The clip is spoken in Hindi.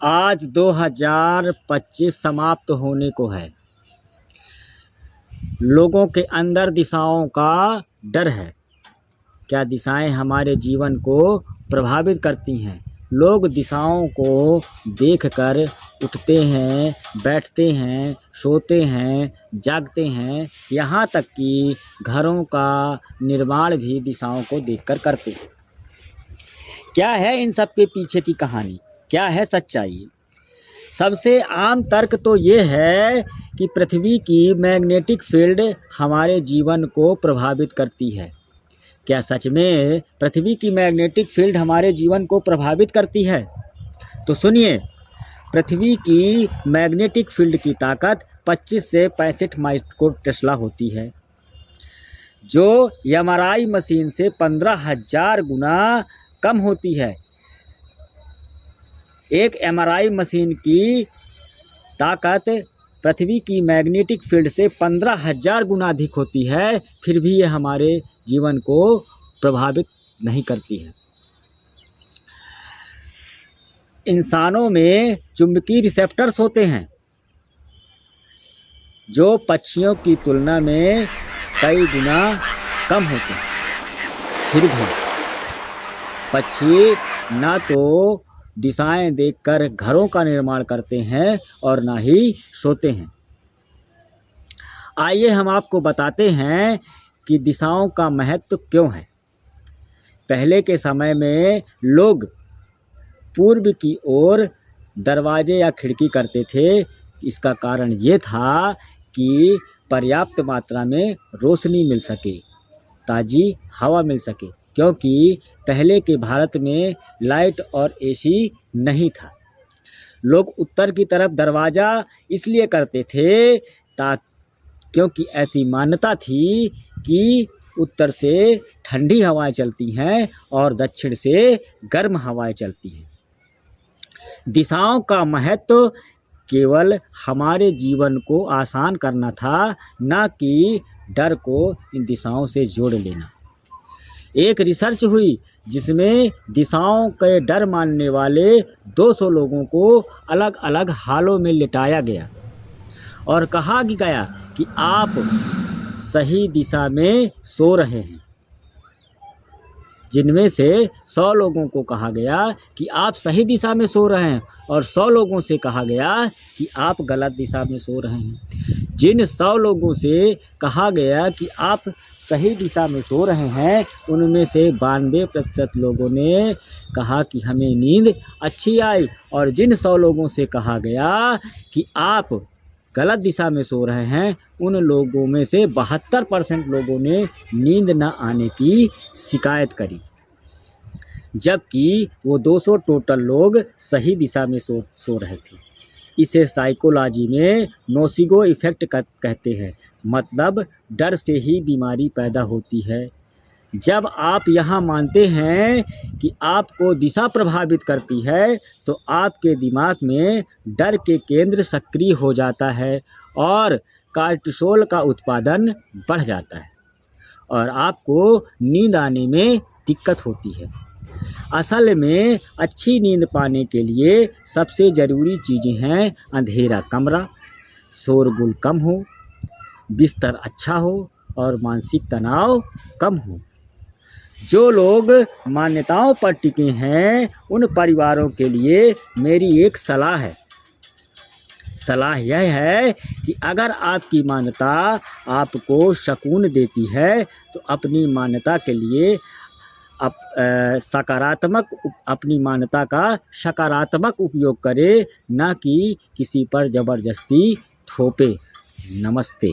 आज 2025 समाप्त होने को है। लोगों के अंदर दिशाओं का डर है। क्या दिशाएं हमारे जीवन को प्रभावित करती हैं? लोग दिशाओं को देखकर उठते हैं, बैठते हैं, सोते हैं, जागते हैं, यहाँ तक कि घरों का निर्माण भी दिशाओं को देखकर करते हैं। क्या है इन सब के पीछे की कहानी? क्या है सच्चाई? सबसे आम तर्क तो ये है कि पृथ्वी की मैग्नेटिक फील्ड हमारे जीवन को प्रभावित करती है। क्या सच में पृथ्वी की मैग्नेटिक फील्ड हमारे जीवन को प्रभावित करती है? तो सुनिए, पृथ्वी की मैग्नेटिक फील्ड की ताकत 25 से 65 माइक्रो टेस्ला होती है, जो एमआरआई मशीन से 15,000 गुना कम होती है। एक एमआरआई मशीन की ताकत पृथ्वी की मैग्नेटिक फील्ड से 15,000 गुना अधिक होती है, फिर भी ये हमारे जीवन को प्रभावित नहीं करती है। इंसानों में चुंबकीय रिसेप्टर्स होते हैं, जो पक्षियों की तुलना में कई गुना कम होते हैं। फिर भी पक्षी ना तो दिशाएं देखकर घरों का निर्माण करते हैं और ना ही सोते हैं। आइए हम आपको बताते हैं कि दिशाओं का महत्व क्यों है। पहले के समय में लोग पूर्व की ओर दरवाजे या खिड़की करते थे। इसका कारण ये था कि पर्याप्त मात्रा में रोशनी मिल सके, ताज़ी हवा मिल सके, क्योंकि पहले के भारत में लाइट और एसी नहीं था। लोग उत्तर की तरफ दरवाज़ा इसलिए करते थे क्योंकि ऐसी मान्यता थी कि उत्तर से ठंडी हवाएं चलती हैं और दक्षिण से गर्म हवाएं चलती हैं। दिशाओं का महत्व केवल हमारे जीवन को आसान करना था, ना कि डर को इन दिशाओं से जोड़ लेना। एक रिसर्च हुई जिसमें दिशाओं के डर मानने वाले 200 लोगों को अलग अलग हालों में लिटाया गया और कहा गया कि आप सही दिशा में सो रहे हैं। जिनमें से 100 लोगों को कहा गया कि आप सही दिशा में सो रहे हैं और 100 लोगों से कहा गया कि आप गलत दिशा में सो रहे हैं। जिन 100 लोगों से कहा गया कि आप सही दिशा में सो रहे हैं, उनमें से 92% लोगों ने कहा कि हमें नींद अच्छी आई, और जिन 100 लोगों से कहा गया कि आप गलत दिशा में सो रहे हैं, उन लोगों में से 72% लोगों ने नींद न आने की शिकायत करी, जबकि वो 200 टोटल लोग सही दिशा में सो रहे थे। इसे साइकोलॉजी में नोसिगो इफ़ेक्ट कहते हैं, मतलब डर से ही बीमारी पैदा होती है। जब आप यहाँ मानते हैं कि आपको दिशा प्रभावित करती है, तो आपके दिमाग में डर के केंद्र सक्रिय हो जाता है और कार्टिसोल का उत्पादन बढ़ जाता है और आपको नींद आने में दिक्कत होती है। असल में अच्छी नींद पाने के लिए सबसे ज़रूरी चीज़ें हैं अंधेरा कमरा, शोरगुल कम हो, बिस्तर अच्छा हो और मानसिक तनाव कम हो। जो लोग मान्यताओं पर टिके हैं, उन परिवारों के लिए मेरी एक सलाह है। सलाह यह है कि अगर आपकी मान्यता आपको सुकून देती है, तो अपनी मान्यता के लिए अपनी मान्यता का सकारात्मक उपयोग करें, ना कि किसी पर ज़बरदस्ती थोपे। नमस्ते।